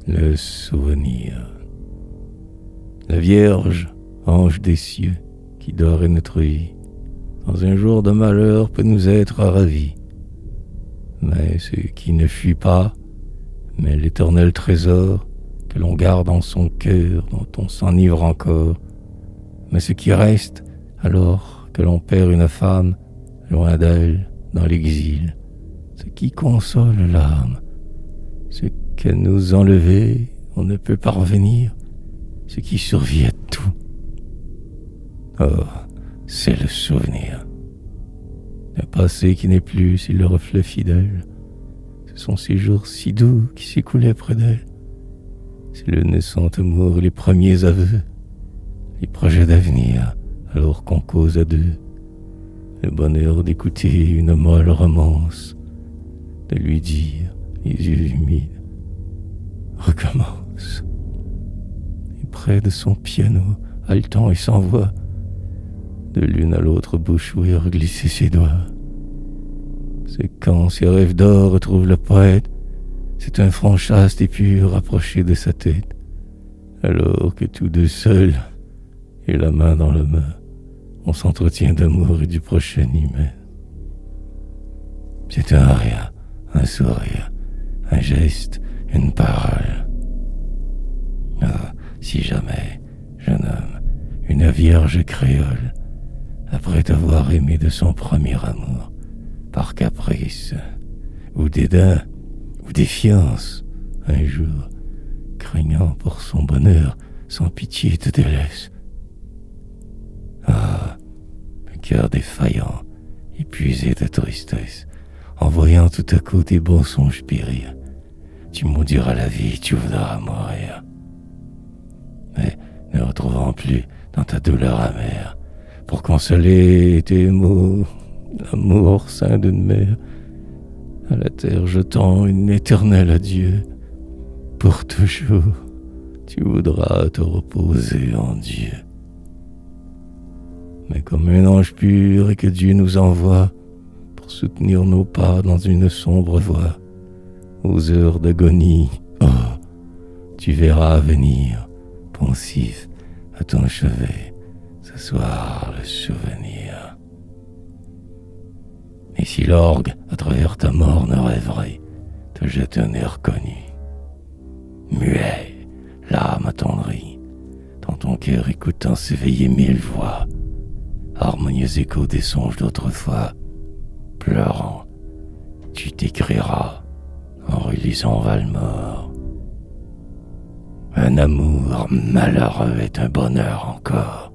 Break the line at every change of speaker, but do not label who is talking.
Le souvenir. La Vierge, ange des cieux, qui dort notre vie, dans un jour de malheur peut nous être ravis. Mais ce qui ne fuit pas, mais l'éternel trésor que l'on garde en son cœur, dont on s'enivre encore. Mais ce qui reste, alors que l'on perd une femme, loin d'elle, dans l'exil, ce qui console l'âme, ce qu'elle nous enlevait, on ne peut parvenir, ce qui survit à tout. Oh, c'est le souvenir. Un passé qui n'est plus, c'est le reflet fidèle. Ce sont ces jours si doux qui s'écoulaient près d'elle. C'est le naissant amour, les premiers aveux, les projets d'avenir, alors qu'on cause à deux. Le bonheur d'écouter une molle romance, de lui dire, les yeux humides, recommence. Et près de son piano, haletant et sans voix, de l'une à l'autre bouche ouïr glisser ses doigts. C'est quand ses rêves d'or retrouvent le poète, c'est un front chaste et pur approché de sa tête, alors que tous deux seuls, et la main dans la main, on s'entretient d'amour et du prochain hymen. C'est un rien, un sourire, un geste, une parole. Ah, si jamais, jeune homme, une vierge créole, après t'avoir aimé de son premier amour, par caprice, ou dédain, ou défiance, un jour, craignant pour son bonheur, sans pitié te délaisse. Ah, le cœur défaillant, épuisé de tristesse, en voyant tout à coup tes bons songes périr, tu maudiras la vie, tu voudras mourir. Mais ne retrouvant plus dans ta douleur amère, pour consoler tes maux, l'amour saint d'une mère, à la terre jetant une éternelle adieu, pour toujours, tu voudras te reposer en Dieu. Mais comme un ange pur et que Dieu nous envoie pour soutenir nos pas dans une sombre voie, aux heures d'agonie, oh, tu verras venir, pensif à ton chevet, ce soir le souvenir. Et si l'orgue, à travers ta morne rêverie, te jette un air connu, muet, l'âme attendrie, dans ton cœur écoutant s'éveiller mille voix, harmonieux échos des songes d'autrefois, pleurant, tu t'écriras en relisant Valmore. Un amour malheureux est un bonheur encore.